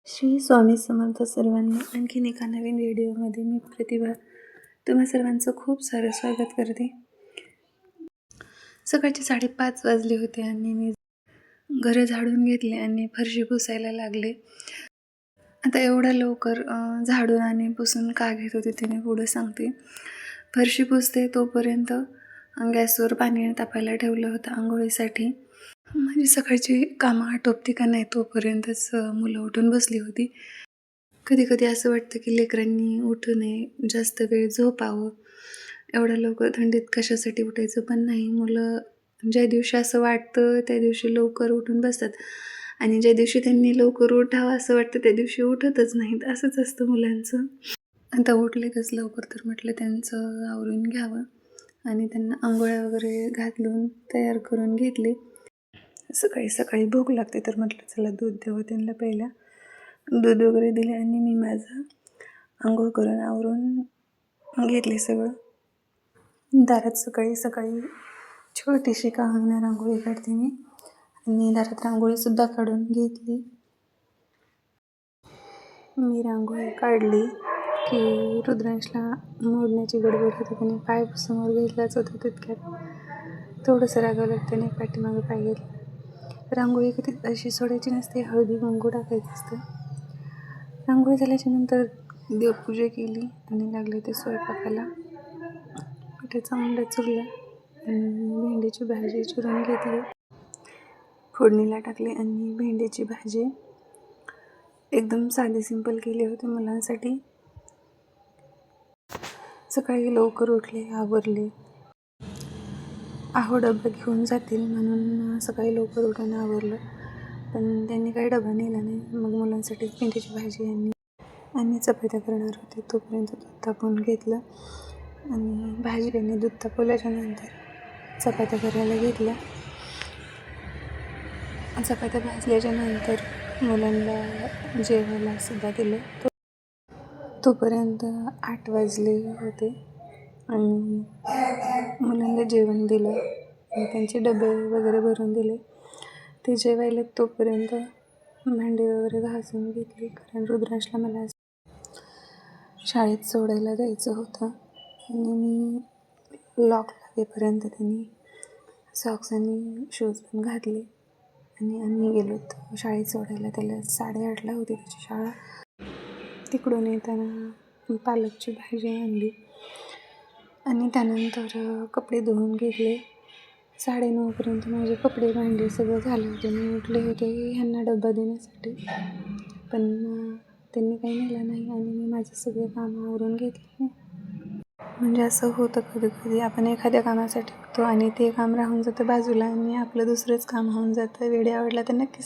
श्री स्वामी समर्थ सर्वांना आणखीन एका नवीन व्हिडिओमध्ये मी प्रतिभा तुम्हा सर्वांचं खूप सारं स्वागत करते. सकाळचे 5:30 वाजले होते आणि मी घरं झाडून घेतले आणि फरशी पुसायला लागले. आता एवढ्या लवकर झाडून आणि पुसून का घेत होते ते मी पुढे सांगते. फरशी पुसते तोपर्यंत गॅसवर पाणी तापायला ठेवलं होतं आंघोळीसाठी. माझी सकाळची कामं आटोपती का नाही तोपर्यंतच मुलं उठून बसली होती. कधी कधी असं वाटतं की लेकरांनी उठू नये, जास्त वेळ झोपावं. एवढ्या लवकर थंडीत कशासाठी उठायचं पण नाही. मुलं ज्या दिवशी असं वाटतं त्या दिवशी लवकर उठून बसतात आणि ज्या दिवशी त्यांनी लवकर उठावं असं वाटतं त्या दिवशी उठतच नाहीत. असंच असतं मुलांचं. आता उठलेतच लवकर तर म्हटलं त्यांचं आवरून घ्यावं आणि त्यांना आंघोळ्या वगैरे घालून तयार करून घेतले. सकाळी सकाळी भूक लागते तर म्हटलं चला दूध द्यावं त्यांना. पहिला दूध वगैरे दिले आणि मी माझं आंघोळ करून आवरून घेतले सगळं. दारात सकाळी सकाळी छोटीशी का होईना रांगोळी काढते मी आणि दारात रांगोळीसुद्धा काढून घेतली. मी रांगोळी काढली की रुद्रांशला मोडण्याची गडबड होती. त्याने पाय समोर घेतलाच होता. तितक्यात थोडंसं रागावलं त्याने पाठीमागं पाय घेतला. रांगोळी कधी अशी सोडायची नसते, हळदी कुंकू टाकायचं असतं. रांगोळी झाल्याच्या नंतर देवपूजा केली आणि लागले ते स्वयंपाकाला. पिठाचा उंडा चुरला आणि भेंडीची भाजी चिरून घेतली, फोडणीला टाकली आणि भेंडीची भाजी एकदम साधी सिंपल केली होती मुलांसाठी. सकाळी लवकर उठले, आवरले. डबा घेऊन जातील म्हणून सकाळी लवकर उठून आवरलं, पण त्यांनी काही डबा नेला नाही. मग मुलांसाठी भेंडीची भाजी आणि चपात्या करणार होते. तोपर्यंत दूध तापवून घेतलं आणि भाजी आणि दूध तापवल्याच्या नंतर चपात्या करायला घेतल्या. चपात्या भाजल्याच्या नंतर मुलांना जेवायला सुद्धा दिलं. तोपर्यंत 8 वाजले होते आणि मुलांना जेवण दिलं आणि त्यांचे डबे वगैरे भरून दिले. ते जेवायला तोपर्यंत भांडी वगैरे घासून घेतली, कारण रुद्रांशला मला शाळेत सोडायला जायचं होतं आणि मी लॉक लागेपर्यंत त्यांनी सॉक्स आणि शूज पण घातले आणि आम्ही गेलो होतो शाळेत सोडायला. त्याला 8:30ला होती त्याची शाळा. तिकडून येताना पालकची भाजी आणली आणि त्यानंतर कपडे धुवून घेतले. 9:30पर्यंत माझे कपडे भांडे सगळं झालं होतं. मी उठले होते ह्यांना डबा देण्यासाठी, पण त्यांनी काही नेलं नाही आणि मी माझं सगळं कामं आवरून घेतले. म्हणजे असं होतं कधी कधी आपण एखाद्या कामासाठी होतो आणि ते काम राहून जातं बाजूला आणि आपलं दुसरंच काम होऊन जातं. व्हिडिओ आवडला तर नक्की